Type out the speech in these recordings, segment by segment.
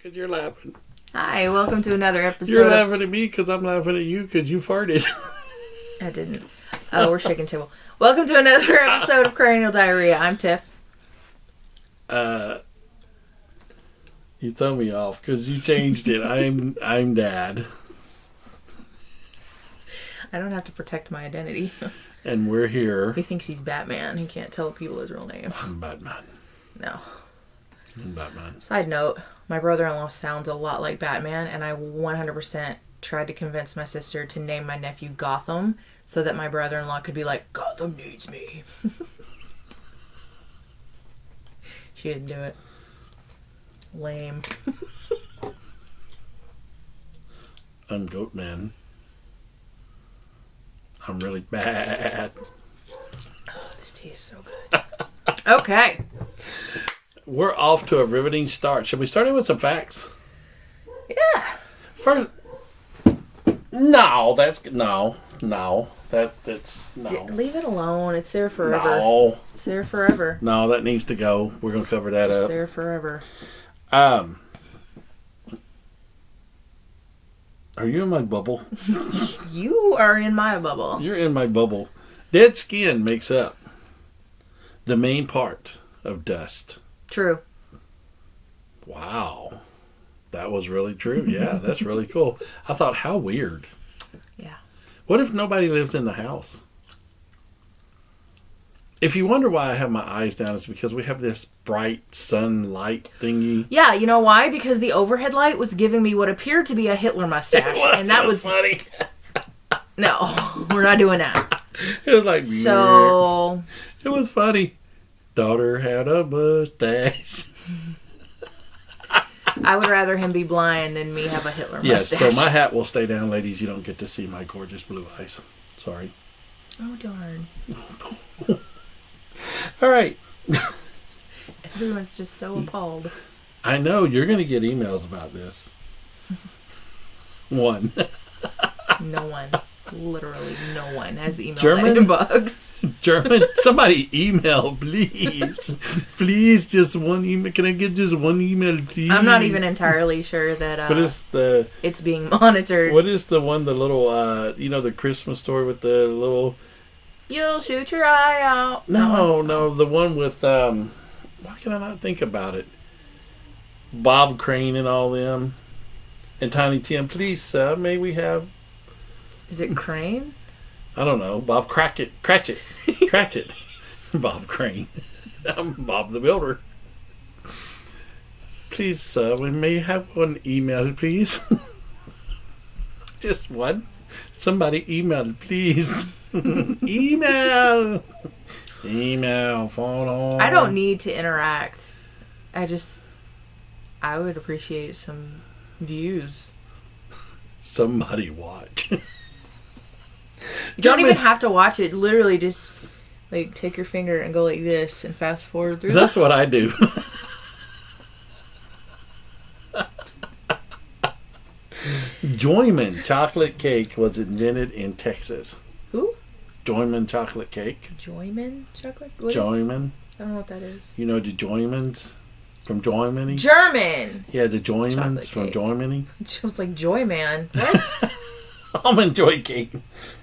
Because you're laughing. Hi, welcome to another episode. You're laughing at me because I'm laughing at you because you farted. I didn't. Oh, we're shaking table. Welcome to another episode of Cranial Diarrhea. I'm Tiff. You throw me off because you changed it. I'm Dad. I don't have to protect my identity. And we're here. He thinks he's Batman. He can't tell people his real name. I'm Batman. No. I'm Batman. Side note, my brother-in-law sounds a lot like Batman, and I 100% tried to convince my sister to name my nephew Gotham so that my brother-in-law could be like, Gotham needs me. She didn't do it. Lame. I'm Goatman. I'm really bad. Oh, this tea is so good. Okay. We're off to a riveting start. Should we start in with some facts? Yeah. First, no. That's no. Leave it alone. It's there forever. No. It's there forever. No, that needs to go. We're gonna cover that It's up. there forever. Are you in my bubble? You are in my bubble. You're in my bubble. Dead skin makes up the main part of dust. True. Wow. That was really true. Yeah, that's really cool. I thought, how weird. Yeah. What if nobody lives in the house? If you wonder why I have my eyes down, it's because we have this bright sunlight thingy. Yeah, you know why? Because the overhead light was giving me what appeared to be a Hitler mustache. And that was funny. No, we're not doing that. It was like, So it was funny. Daughter had a mustache. I would rather him be blind than me have a Hitler Yes, mustache. so my hat will stay down, ladies. You don't get to see my gorgeous blue eyes. Sorry. Oh, darn. All right. Everyone's just so appalled. I know you're going to get emails about this. One. No one. Literally no one has emailed German? that inbox. German. Somebody email, please. Please, just one email. Can I get just one email, please? I'm not even entirely sure that What is the... it's being monitored. What is the one, the little, the Christmas story with the little... You'll shoot your eye out. No, the one with, why can I not think about it? Bob Crane and all them. And Tiny Tim, please, sir, may we have... Is it Crane? I don't know. Bob Cratchit. Bob Crane. I'm Bob the Builder. Please, sir, we may have one email, please. Just one. Somebody email, please. Email, phone on. I don't need to interact. I would appreciate some views. Somebody watch. You don't even have to watch it. Literally just like take your finger and go like this and fast forward through. That's what I do. Joyman chocolate cake was invented in Texas. Who? Joyman chocolate cake. Joyman chocolate? What Joyman. I don't know what that is. You know the Joymans from Joymany? German. Yeah, the Joymans from Joymany. It was like Joy Man. What? Almond joy cake.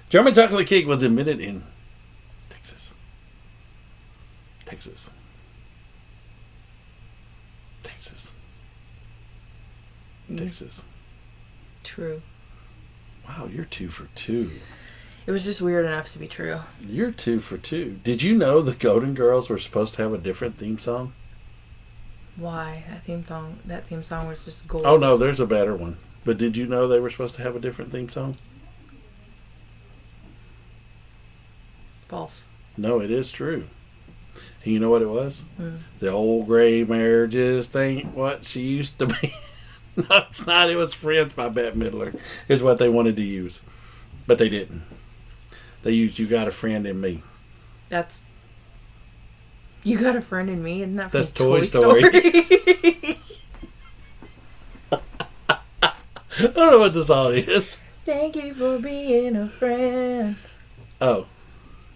German chocolate cake was invented in Texas. Texas. True. Wow, you're 2 for 2. It was just weird enough to be true. You're 2 for 2. Did you know the Golden Girls were supposed to have a different theme song? Why? That theme song was just gold. Oh no, there's a better one. But did you know they were supposed to have a different theme song? False. No, it is true. And you know what it was? The old gray mare just ain't what she used to be. No, it's not. It was Friends by Bette Midler is what they wanted to use. But they didn't. They used You Got a Friend in Me. That's... You Got a Friend in Me? Isn't that from That's Toy Story. I don't know what the song is. Thank you for being a friend. Oh.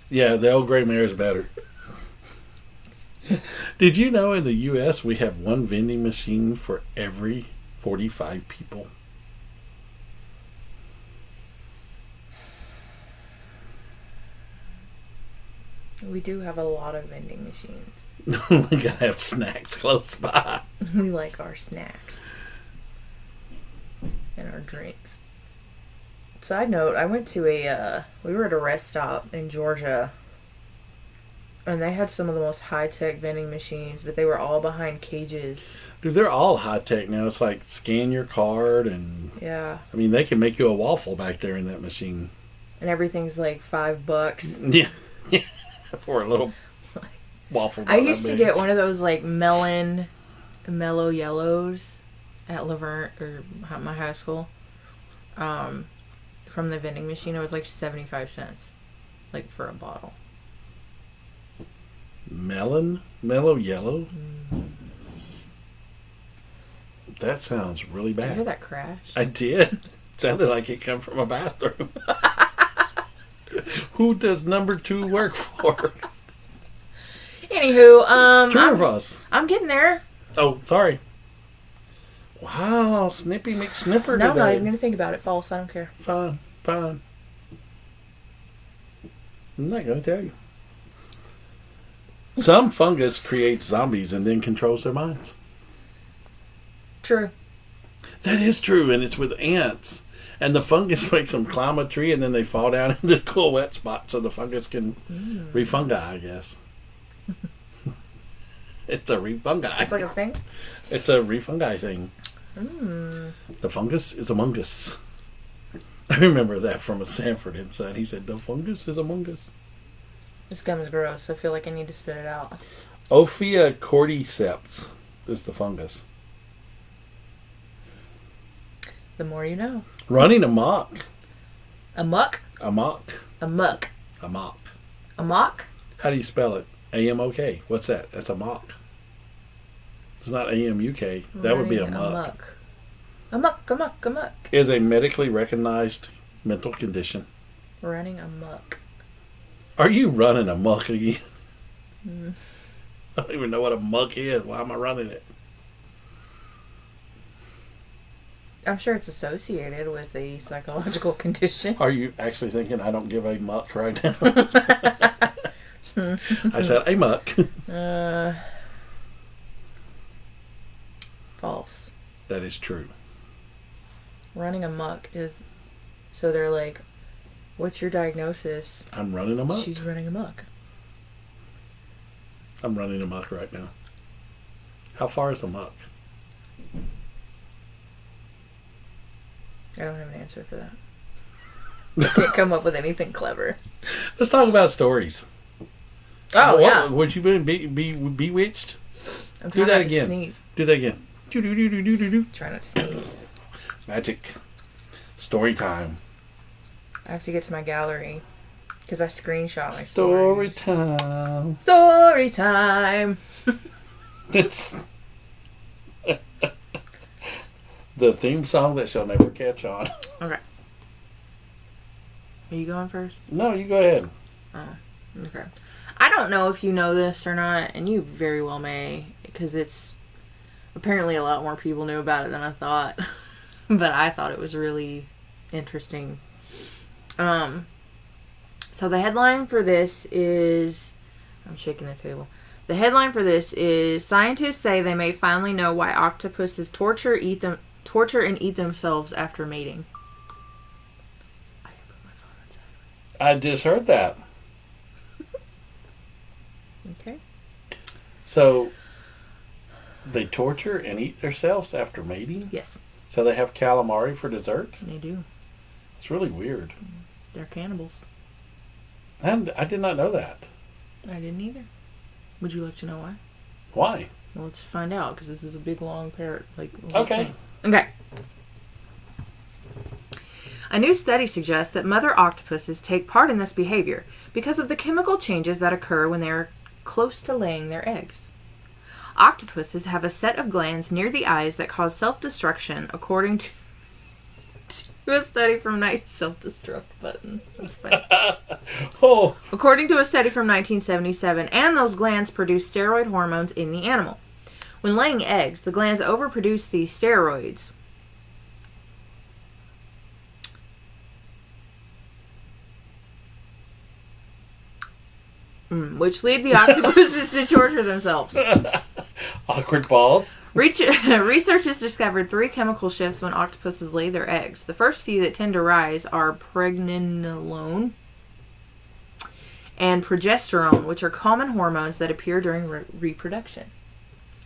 Yeah, the old gray mare is better. Did you know in the U.S. we have one vending machine for every 45 people. We do have a lot of vending machines. We gotta have snacks close by. We like our snacks. And our drinks. Side note, I went to we were at a rest stop in Georgia. And they had some of the most high-tech vending machines, but they were all behind cages. Dude, they're all high-tech now. It's like scan your card and... Yeah. I mean, they can make you a waffle back there in that machine. And everything's like $5. Yeah. For a little waffle. I used to get one of those like mellow yellows at Laverne or my high school. From the vending machine, it was like 75 cents, like for a bottle. Mellow yellow. That sounds really bad. Did you hear that crash? I did. It sounded like it come from a bathroom. Who does number 2 work for? Anywho, True or false? I'm getting there. Oh, sorry. Wow, Snippy McSnipper No, today. I'm not even going to think about it. False, I don't care. Fine. I'm not going to tell you. Some fungus creates zombies and then controls their minds. True. That is true, and it's with ants. And the fungus makes them climb a tree, and then they fall down into the cool wet spot so the fungus can refungi, I guess. It's a refungi. It's like a thing? It's a refungi thing. The fungus is among us. I remember that from a Sanford inside. He said, the fungus is among us. This gum is gross. I feel like I need to spit it out. Ophia cordyceps is the fungus. The more you know. Running amok. Amok? Amok. Amok. Amok. Amok? How do you spell it? A-M-O-K. What's that? That's amok. It's not A-M-U-K. That would be amok. Amok. Is a medically recognized mental condition. Running amok. Are you running amok again? I don't even know what amok is. Why am I running it? I'm sure it's associated with a psychological condition. Are you actually thinking I don't give a muck right now? I said a muck. False. That is true. Running amok is... So they're like, what's your diagnosis? I'm running amok. She's running amok. I'm running amok right now. How far is amok? I don't have an answer for that. I can't come up with anything clever. Let's talk about stories. Oh, yeah. Would you be bewitched? I'm Do trying that not to again. sneeze. Do that again. Do. Try not to sneeze. Magic. Story time. I have to get to my gallery because I screenshot my Story stories. time. Story time. It's the theme song that shall never catch on. Okay. Are you going first? No, you go ahead. Oh, okay. I don't know if you know this or not, and you very well may, because it's apparently a lot more people knew about it than I thought. But I thought it was really interesting. So the headline for this is... I'm shaking the table. The headline for this is, scientists say they may finally know why octopuses torture and eat themselves after mating. I didn't put my phone inside. I just heard that. Okay. So, they torture and eat themselves after mating? Yes, So they have calamari for dessert? they do. It's really weird. They're cannibals. And I did not know that. I didn't either. Would you like to know why? Why? Well, let's find out, because this is a big, long Okay. Okay. A new study suggests that mother octopuses take part in this behavior because of the chemical changes that occur when they are close to laying their eggs. Octopuses have a set of glands near the eyes that cause self-destruction, according to a study from self-destruct button. That's funny. Oh. According to a study from 1977, and those glands produce steroid hormones in the animal. When laying eggs, the glands overproduce these steroids, which lead the octopuses to torture themselves. Awkward balls. Researchers discovered 3 chemical shifts when octopuses lay their eggs. The first few that tend to rise are pregnenolone and progesterone, which are common hormones that appear during reproduction.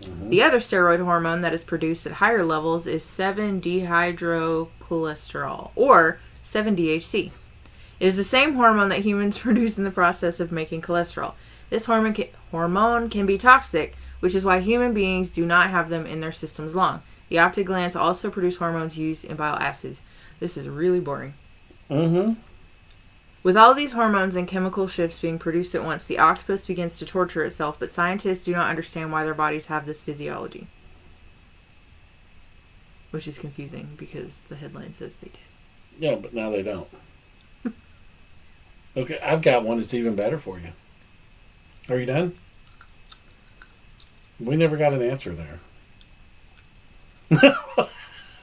Mm-hmm. The other steroid hormone that is produced at higher levels is 7-dehydrocholesterol, or 7-DHC. It is the same hormone that humans produce in the process of making cholesterol. This hormone can be toxic, which is why human beings do not have them in their systems long. The optic glands also produce hormones used in bile acids. This is really boring. Mm-hmm. With all these hormones and chemical shifts being produced at once, the octopus begins to torture itself, but scientists do not understand why their bodies have this physiology. Which is confusing, because the headline says they did. Yeah, but now they don't. Okay, I've got one that's even better for you. Are you done? We never got an answer there.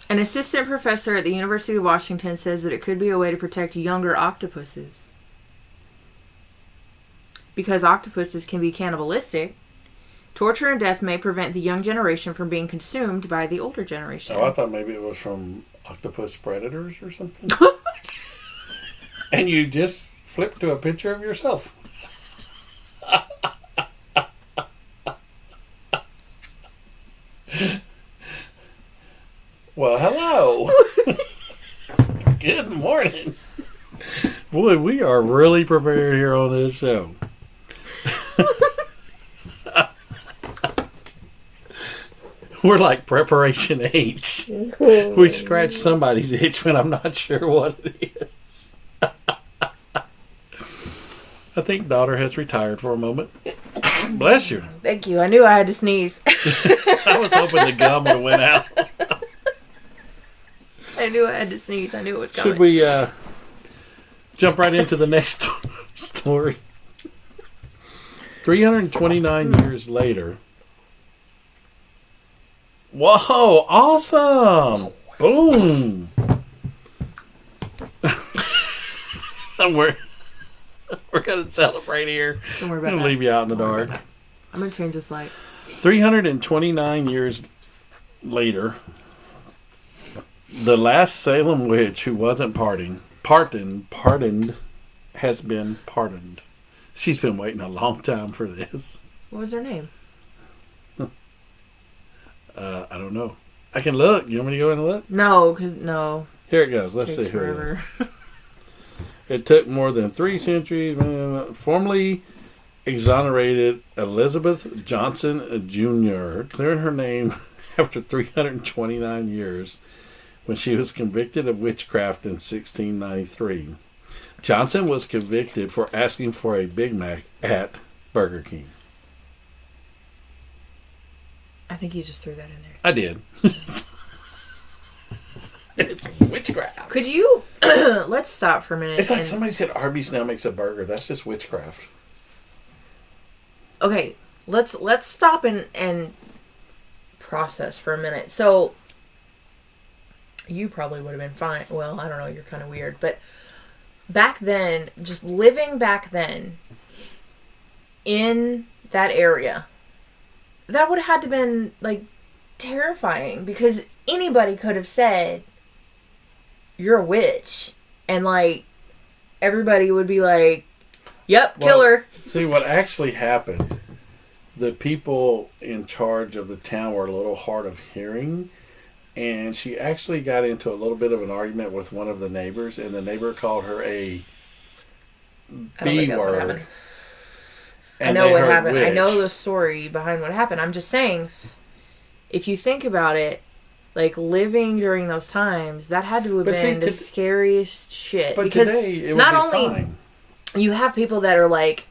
An assistant professor at the University of Washington says that it could be a way to protect younger octopuses. Because octopuses can be cannibalistic, torture and death may prevent the young generation from being consumed by the older generation. Oh, I thought maybe it was from octopus predators or something. And you just flip to a picture of yourself. Well, hello. Good morning. Boy, we are really prepared here on this show. We're like Preparation H. We scratch somebody's itch when I'm not sure what it is. I think daughter has retired for a moment. Bless you. Thank you. I knew I had to sneeze. I was hoping the gum would have went out. I knew I had to sneeze. I knew it was coming. Should we jump right into the next story? 329 years later. Whoa, awesome! Boom! we're going to celebrate here. Don't worry about I'm going that. to leave you out in the dark. I'm going to change this light. 329 years later, the last Salem witch who wasn't pardoned, has been pardoned. She's been waiting a long time for this. What was her name? I don't know. I can look. You want me to go in and look? No. Here it goes. Let's see who it is. It took more than 3 centuries. Formerly exonerated Elizabeth Johnson Jr., clearing her name after 329 years when she was convicted of witchcraft in 1693. Johnson was convicted for asking for a Big Mac at Burger King. I think you just threw that in there. I did. It's witchcraft. Could you... Let's stop for a minute. It's like somebody said Arby's now makes a burger. That's just witchcraft. Okay, let's stop and process for a minute. So, you probably would have been fine. Well, I don't know. You're kind of weird. But back then, just living back then in that area... That would have had to been, like, terrifying. Because anybody could have said, you're a witch. And, like, everybody would be like, yep, kill her. See, what actually happened, the people in charge of the town were a little hard of hearing. And she actually got into a little bit of an argument with one of the neighbors. And the neighbor called her a B word. I know what happened. Witch. I know the story behind what happened. I'm just saying, if you think about it, like living during those times, that had to have been the scariest shit. But because today, it would not be only fine. You have people that are like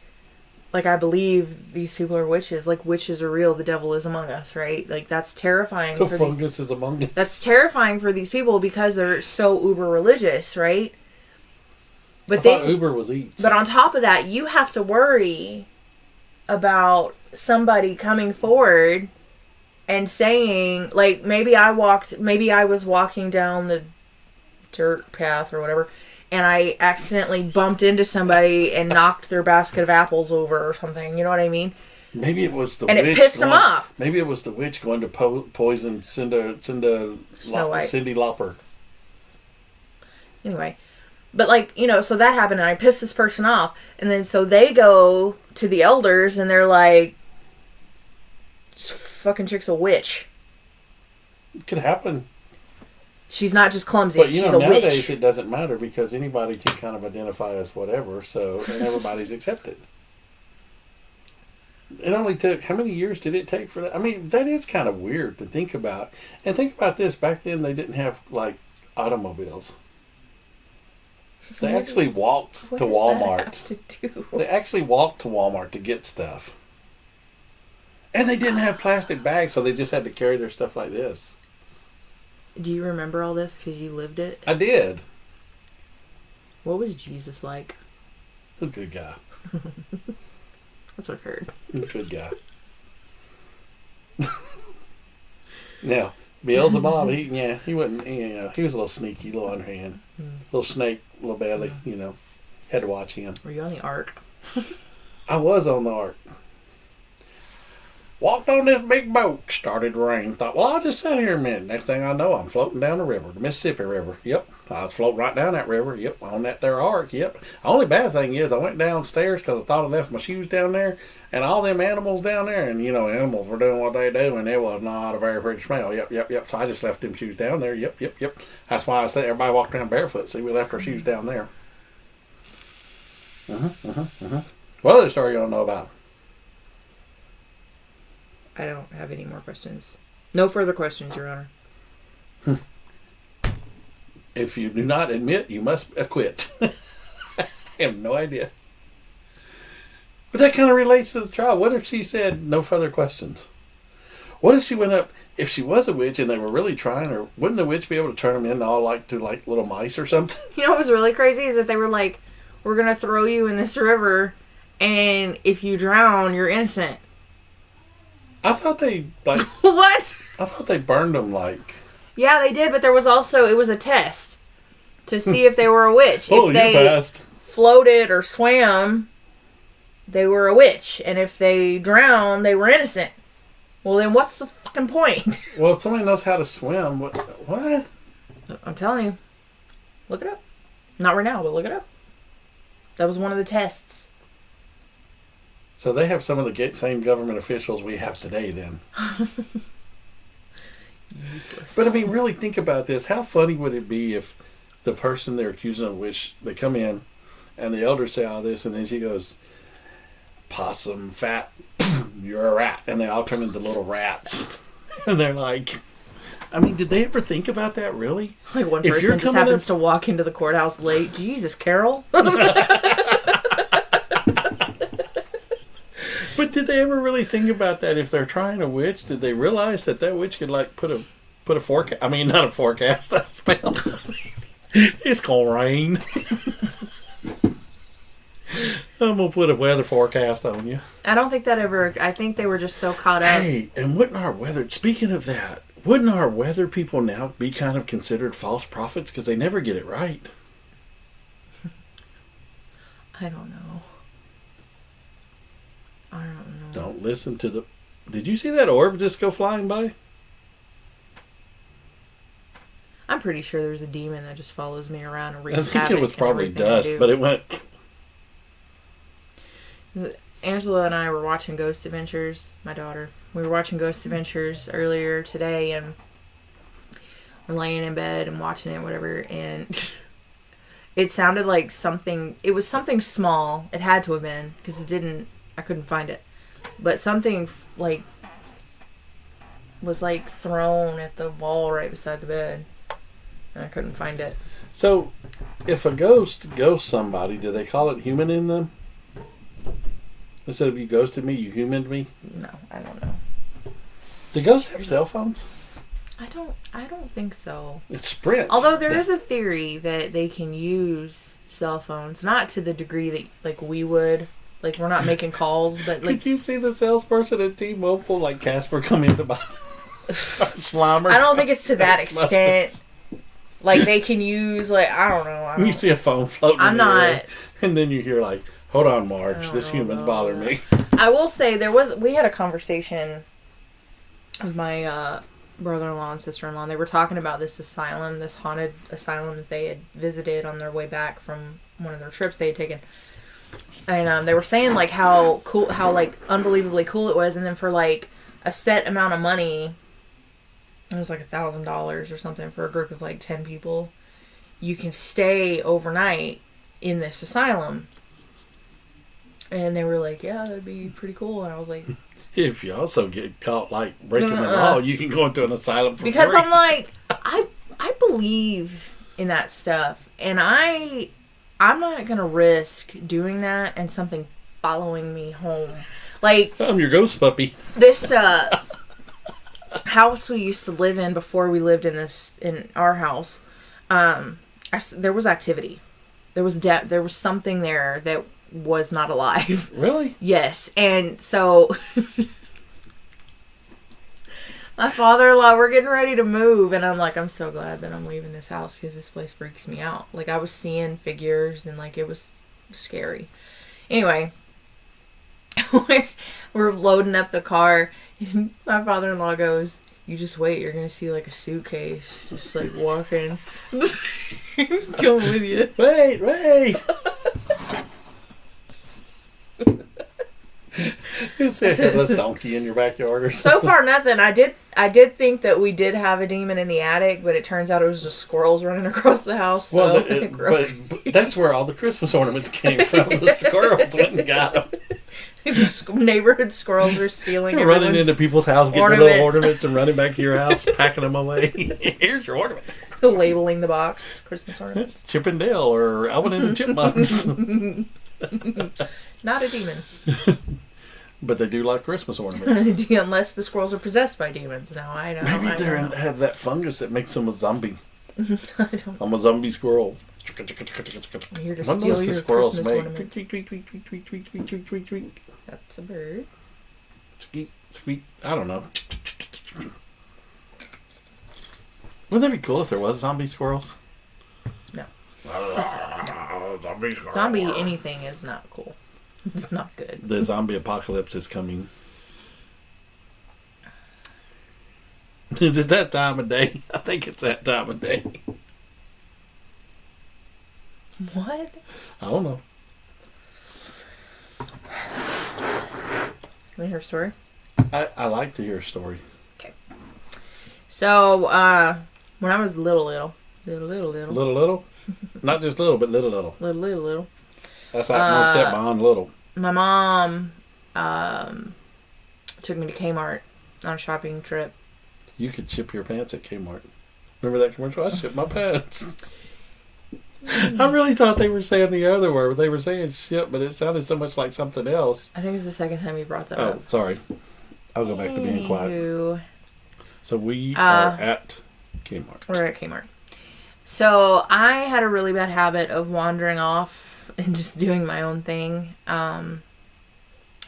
I believe these people are witches. Like witches are real. The devil is among us, right? Like that's terrifying. The fungus is among us. That's terrifying for these people because they're so uber religious, right? But I thought Uber was eats. But on top of that, you have to worry about somebody coming forward and saying, like, maybe I was walking down the dirt path or whatever, and I accidentally bumped into somebody and knocked their basket of apples over or something. You know what I mean? Maybe it was the and witch. It pissed him off. Maybe it was the witch going to poison Cindy Lauper. Anyway, but like, you know, so that happened and I pissed this person off. And then so they go to the elders and they're like, fucking chick's a witch. It could happen. She's not just clumsy, but, she's know, a witch. Nowadays it doesn't matter because anybody can kind of identify as whatever, so, and everybody's accepted. It only took, how many years did it take for that? I mean, that is kind of weird to think about. And think about this, back then they didn't have, like, automobiles. They actually walked to Walmart. They actually walked to Walmart to get stuff. And they didn't have plastic bags, so they just had to carry their stuff like this. Do you remember all this because you lived it? I did. What was Jesus like? A good guy. That's what I've heard. Good guy. Now, Beelzebub, he wasn't, he was a little sneaky, a little underhand. Little snake, little belly, Had to watch him. Were you on the ark? I was on the ark. Walked on this big boat, started to rain. Thought, well, I'll just sit here a minute. Next thing I know, I'm floating down the river, the Mississippi River. Yep, I was floating right down that river. Yep, on that there ark. Yep. The only bad thing is I went downstairs because I thought I left my shoes down there, and all them animals down there, and animals were doing what they do, and it was not a very pretty smell. Yep. So I just left them shoes down there. Yep. That's why I said everybody walked around barefoot. See, we left our shoes down there. What other story you don't know about? I don't have any more questions. No further questions, Your Honor. If you do not admit, you must acquit. I have no idea. But that kind of relates to the trial. What if she said no further questions? What if she went up, if she was a witch and they were really trying her, wouldn't the witch be able to turn them into all like little mice or something? You know what was really crazy is that they were like, we're going to throw you in this river and if you drown, you're innocent. I thought they, What? I thought they burned them, Yeah, they did, but there was also, it was a test to see if they were a witch. Oh, if they you passed. Floated or swam, they were a witch. And if they drowned, they were innocent. Well, then what's the fucking point? Well, if somebody knows how to swim, what? I'm telling you. Look it up. Not right now, but look it up. That was one of the tests. So they have some of the same government officials we have today then. Useless. But I mean, really think about this. How funny would it be if the person they're accusing of witch, they come in and the elders say all this and then she goes, possum, fat, you're a rat. And they all turn into little rats. And they're like, I mean, did they ever think about that really? Like one person just happens to walk into the courthouse late. Jesus, Carol. But did they ever really think about that? If they're trying a witch, did they realize that witch could put a forecast? I mean, not a forecast. That's spelled. It's gonna rain. I'm gonna put a weather forecast on you. I don't think that ever. I think they were just so caught up. Hey, and wouldn't our weather? Speaking of that, wouldn't our weather people now be kind of considered false prophets because they never get it right? I don't know. Don't listen to the... Did you see that orb just go flying by? I'm pretty sure there's a demon that just follows me around and wreaks havoc. I think it was probably dust, but it went... Angela and I were watching Ghost Adventures, my daughter. We were watching Ghost Adventures earlier today, and we're laying in bed and watching it, whatever, and it sounded like something... It was something small. It had to have been, because I couldn't find it. But something was thrown at the wall right beside the bed. And I couldn't find it. So, if a ghost ghosts somebody, do they call it human in them? Instead of you ghosted me, you humaned me? No, I don't know. Do ghosts have cell phones? I don't think so. It's Sprint. Although there is a theory that they can use cell phones, not to the degree that we would. We're not making calls, but Did you see the salesperson at T-Mobile, Casper, come in to buy Slimer? I don't think it's to that extent. Like, they can use, like, I don't know. You see a phone floating I'm in the not... air, and then you hear, like, hold on, Marge. This human's bothering me. I will say, we had a conversation with my brother-in-law and sister-in-law, and they were talking about this asylum, this haunted asylum that they had visited on their way back from one of their trips they had taken. And they were saying, like, how cool, how, like, unbelievably cool it was, and then for, like, a set amount of money, it was like $1,000 or something for a group of like 10 people, you can stay overnight in this asylum. And they were like, yeah, that'd be pretty cool. And I was like, if you also get caught like breaking the law, you can go into an asylum for because free. I'm like, I believe in that stuff, and I'm not gonna risk doing that and something following me home. Like, I'm your ghost puppy. This house we used to live in before we lived in our house, there was activity. There was something there that was not alive. Really? Yes. And so my father-in-law, we're getting ready to move, and I'm like, I'm so glad that I'm leaving this house because this place freaks me out. Like, I was seeing figures and like it was scary. Anyway, we're loading up the car, and my father-in-law goes, you just wait, you're gonna see like a suitcase just like walking. He's coming with you. Wait. You said headless donkey in your backyard or something. So far nothing. I did think that we did have a demon in the attic, but it turns out it was just squirrels running across the house. So well, but that's where all the Christmas ornaments came from. The squirrels went and got them. The neighborhood squirrels are stealing. You're running into people's house, getting the little ornaments, and running back to your house, packing them away. Here's your ornament. Labeling the box, Christmas ornaments. It's Chip and Dale or Alvin and the Chipmunks. Not a demon. But they do like Christmas ornaments. Unless the squirrels are possessed by demons. Now I know. Maybe they have that fungus that makes them a zombie. I'm a zombie squirrel. I'm here to steal your squirrels Christmas ornaments. Tweet, tweet, tweet, tweet, tweet, tweet, tweet, tweet, tweet, tweet. That's a bird. Squeak, squeak. I don't know. Wouldn't that be cool if there was zombie squirrels? No. Zombie squirrel. Zombie anything is not cool. It's not good. The zombie apocalypse is coming. Is it that time of day? I think it's that time of day. What? I don't know. You want to hear a story? I like to hear a story. Okay. So, when I was little. Little? Not just little, but little. Little. That's like one step behind little. My mom took me to Kmart on a shopping trip. You could chip your pants at Kmart. Remember that commercial? I ship my pants. I really thought they were saying the other word. They were saying ship, but it sounded so much like something else. I think it's the second time you brought that up. Oh, sorry. I'll go back to being quiet. So we are at Kmart. We're at Kmart. So I had a really bad habit of wandering off and just doing my own thing. And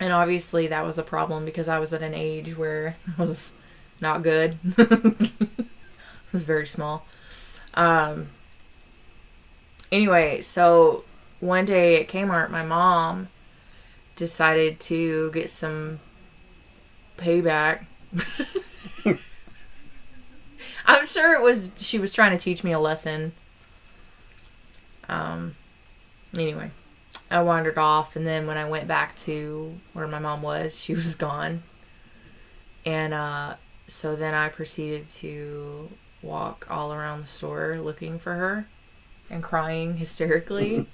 obviously that was a problem because I was at an age where I was not good. I was very small. Anyway, so one day at Kmart, my mom decided to get some payback. I'm sure she was trying to teach me a lesson. Anyway, I wandered off, and then when I went back to where my mom was, she was gone. And so then I proceeded to walk all around the store looking for her and crying hysterically.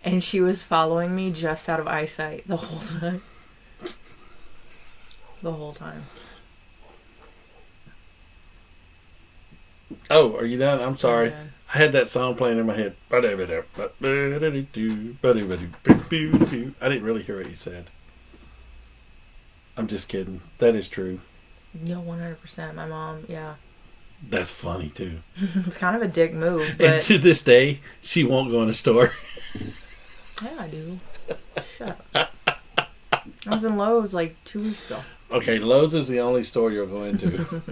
And she was following me just out of eyesight the whole time. The whole time. Oh, are you done? I'm sorry. I had that song playing in my head. I didn't really hear what you said. I'm just kidding. That is true. No, 100%. My mom, yeah. That's funny, too. It's kind of a dick move, but... And to this day, she won't go in a store. Yeah, I do. Shut up. I was in Lowe's like 2 weeks ago. Okay, Lowe's is the only store you'll go into.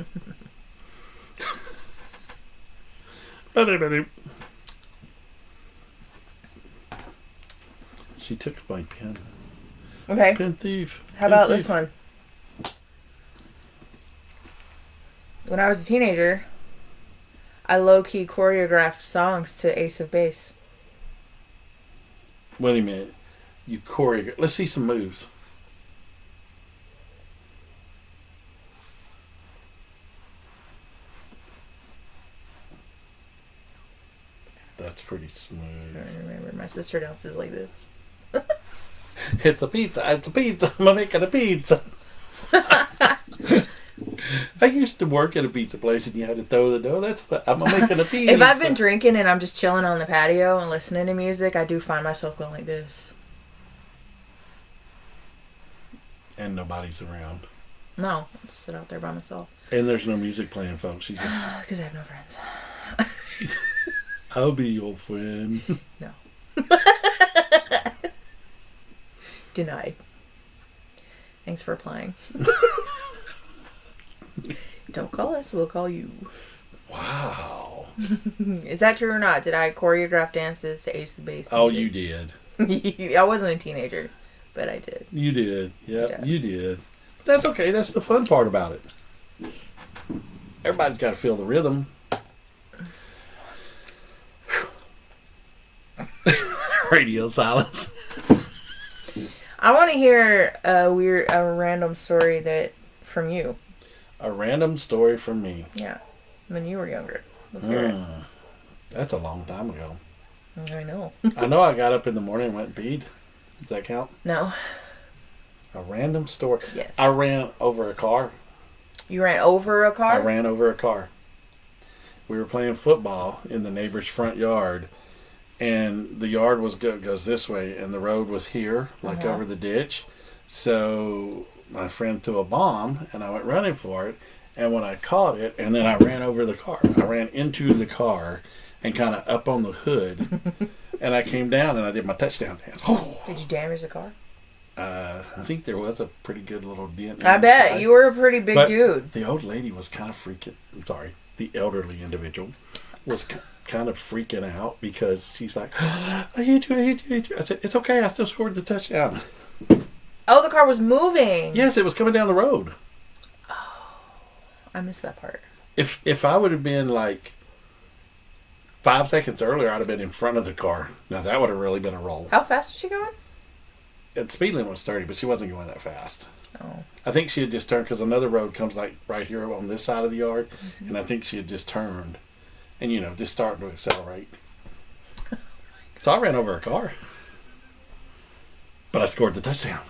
She took my pen. Okay. Pen thief. How about this one? When I was a teenager, I low-key choreographed songs to Ace of Base. Wait a minute. You choreograph. Let's see some moves. That's pretty smooth. I remember my sister dances like this. It's a pizza. It's a pizza. I'm making a pizza. I used to work at a pizza place and you had to throw the dough. That's what I'm making a pizza. If I've been drinking and I'm just chilling on the patio and listening to music, I do find myself going like this. And nobody's around. No, I just sit out there by myself. And there's no music playing, folks. You just... Because I have no friends. I'll be your friend. No. Denied. Thanks for applying. Don't call us, we'll call you. Wow. Is that true or not? Did I choreograph dances to Ace of Base? Oh, you did. I wasn't a teenager, but I did. You did. Yep, you did. But that's okay. That's the fun part about it. Everybody's got to feel the rhythm. Radio silence. I want to hear a random story from you. A random story from me. Yeah, when you were younger. Let's hear it. That's a long time ago. I know. I know I got up in the morning and went and peed. Does that count? No. A random story. Yes. I ran over a car. You ran over a car? I ran over a car. We were playing football in the neighbor's front yard. And the yard goes this way, and the road was here, like over the ditch. So my friend threw a bomb, and I went running for it. And when I caught it, and then I ran over the car. I ran into the car and kind of up on the hood. And I came down, and I did my touchdown dance. Oh. Did you damage the car? I think there was a pretty good little dent. I bet. You were a pretty big dude. The old lady was kind of freaking... I'm sorry. The elderly individual was... kind of freaking out because she's like, I hate you. I said, it's okay. I still scored the touchdown. Oh, the car was moving. Yes, it was coming down the road. Oh, I missed that part. If I would have been like 5 seconds earlier, I'd have been in front of the car. Now, that would have really been a roll. How fast was she going? The speed limit was 30, but she wasn't going that fast. Oh. I think she had just turned because another road comes like right here on this side of the yard, and I think she had just turned. And, just starting to accelerate. So I ran over a car. But I scored the touchdown.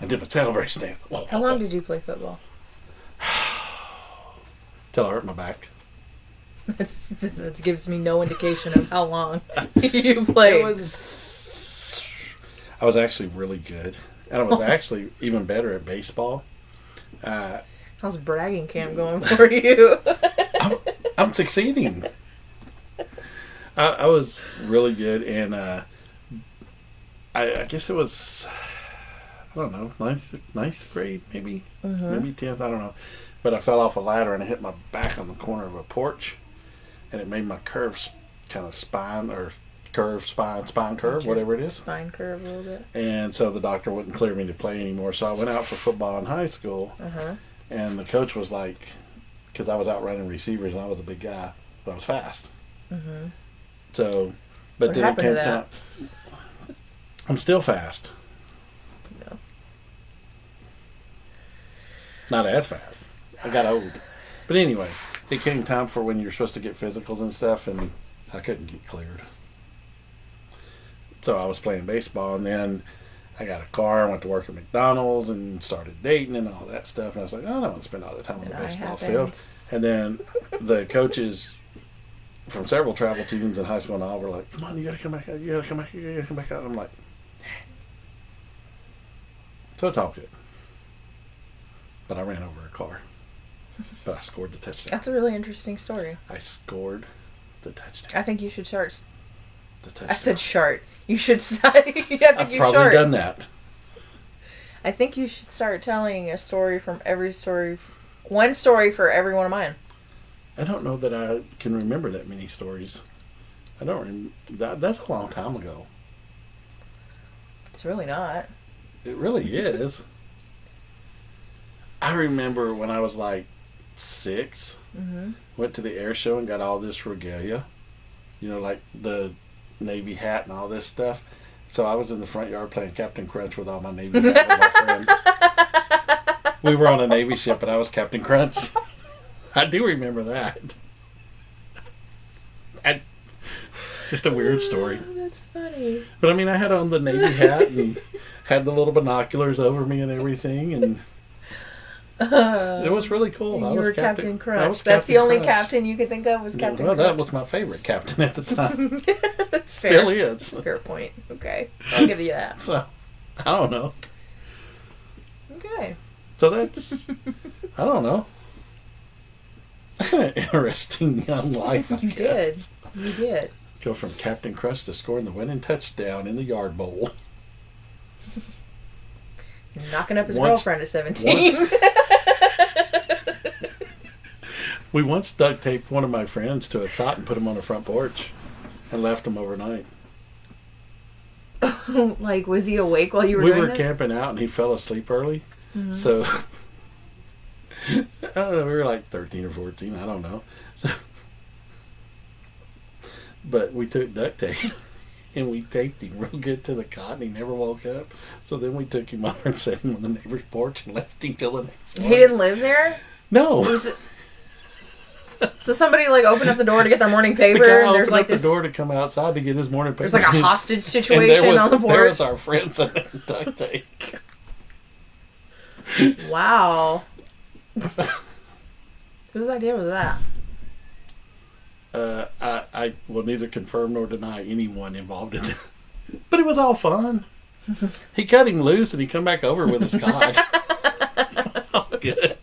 I did my celebration dance. How long did you play football? Till I hurt my back. That gives me no indication of how long you played. I was actually really good. And I was actually even better at baseball. How's bragging camp going for you? I'm succeeding. I was really good, and I guess it was, I don't know, ninth grade, maybe 10th, I don't know. But I fell off a ladder and I hit my back on the corner of a porch, and it made my spine curve, whatever it is. Spine curve a little bit. And so the doctor wouldn't clear me to play anymore, so I went out for football in high school, and the coach was like, because I was out running receivers and I was a big guy, but I was fast. So, but what then it came time. I'm still fast. No. Not as fast. I got old. But anyway, it came time for when you're supposed to get physicals and stuff, and I couldn't get cleared. So I was playing baseball, and then I got a car, I went to work at McDonald's and started dating and all that stuff. And I was like, I don't want to spend all the time on the baseball field. And then the coaches from several travel teams in high school and all were like, come on, you got to come back out. You got to come back out. You got to come back out. And I'm like, so it's all good. But I ran over a car. But I scored the touchdown. That's a really interesting story. I scored the touchdown. I think you should start. The touchdown. I said shart. You should start. I've probably done that. I think you should start telling a story from every story. One story for every one of mine. I don't know that I can remember that many stories. I don't that's a long time ago. It's really not. It really is. I remember when I was like 6, went to the air show and got all this regalia. You know, like the Navy hat and all this stuff. So I was in the front yard playing Captain Crunch with all my Navy with my friends. We were on a Navy ship, and I was Captain Crunch. I do remember that. Just a weird story. Oh, that's funny. But I mean, I had on the Navy hat and had the little binoculars over me and everything, and it was really cool. I was Captain Crunch. I was That's Captain the only Crunch. captain you could think of was Captain Crunch. Well, that was my favorite captain at the time. That's Still fair. is. Fair point. Okay, I'll give you that. So, I don't know. Okay. So that's, I don't know. An interesting young life. I guess. You did. Go from Captain Crunch to scoring the winning touchdown in the yard bowl. Knocking up his girlfriend at 17. We once duct taped one of my friends to a cot and put him on the front porch and left him overnight. Like, was he awake while you were We doing were this? camping out and he fell asleep early. So, I don't know, we were like 13 or 14, I don't know. So, but we took duct tape and we taped him real good to the cot and he never woke up. So then we took him over and set him on the neighbor's porch and left him till the next morning. He didn't live there? No. So somebody like opened up the door to get their morning The paper guy and there's opened like up this the door to come outside to get his morning paper. there's like a hostage And situation on the there porch. was our friends in there duct tape. Wow. Whose idea was that? I will neither confirm nor deny anyone involved in it. But it was all fun. He cut him loose and he come back over with his cot. It's all good.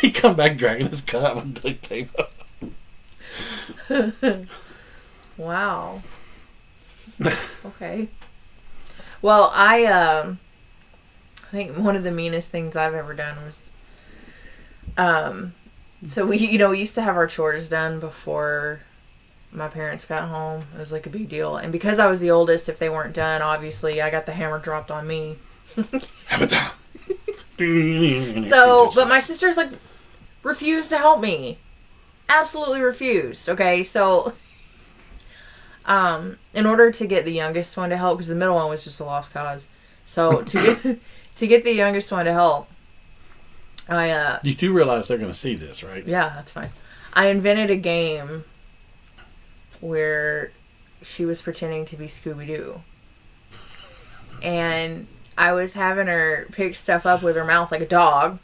He come back dragging his cot with duct tape on. Wow. Okay. Well, I think one of the meanest things I've ever done was so we used to have our chores done before my parents got home. It was like a big deal. And because I was the oldest, if they weren't done, obviously I got the hammer dropped on me. Hammer down. So, but my sisters like refused to help me. Absolutely refused. Okay, so in order to get the youngest one to help, because the middle one was just a lost cause. So to get the youngest one to help, you do realize they're going to see this, right? Yeah, that's fine. I invented a game where she was pretending to be Scooby-Doo. And I was having her pick stuff up with her mouth like a dog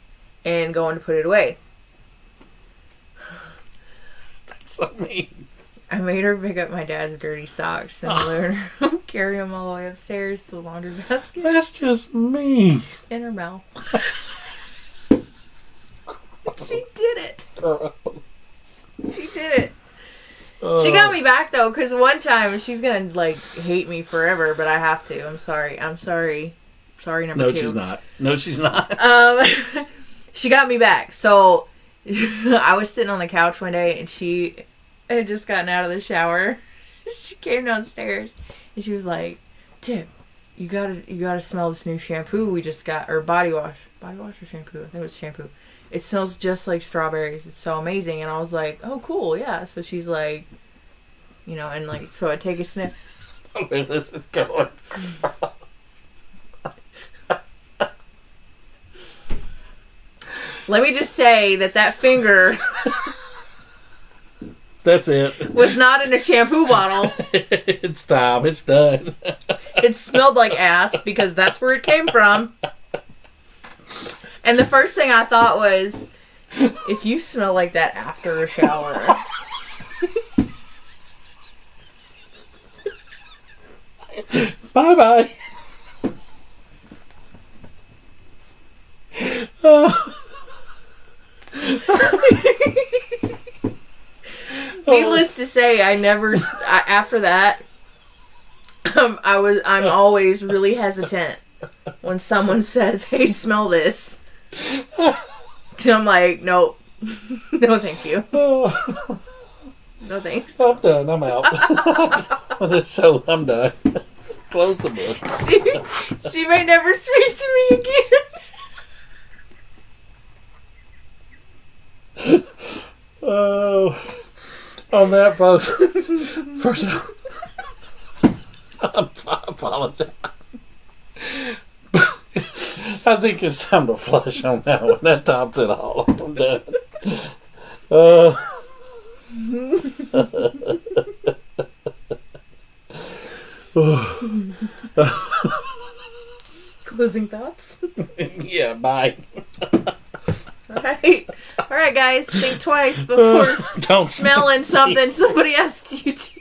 and going to put it away. That's so mean. I made her pick up my dad's dirty socks and let her carry them all the way upstairs to the laundry basket. That's just mean. In her mouth. She did it. She did it. She got me back though, because one time she's gonna like hate me forever, but I have to. I'm sorry. Sorry, number 2. No, she's not. No, she's not. She got me back. So I was sitting on the couch one day, and she had just gotten out of the shower. She came downstairs, and she was like, "Tim, you gotta smell this new shampoo we just got, or body wash or shampoo. I think it was shampoo. It smells just like strawberries. It's so amazing." And I was like, "Oh, cool, yeah." So she's like, and like, so I take a sniff. Where this is going. Let me just say that finger That's it. was not in a shampoo bottle. It's time. It's done. It smelled like ass because that's where it came from. And the first thing I thought was, if you smell like that after a shower. Bye-bye. Needless to say, after that, I'm always really hesitant when someone says, "Hey, smell this." So I'm like, nope, No, thank you. Oh, No, thanks. I'm done. I'm out. So I'm done. Close the book. She may never speak to me again. Oh, on that, folks. First of all, I apologize. I think it's time to flush on that one. That tops it all. I'm done. Closing thoughts? Yeah, bye. All right, guys. Think twice before Don't smelling something somebody asked you to.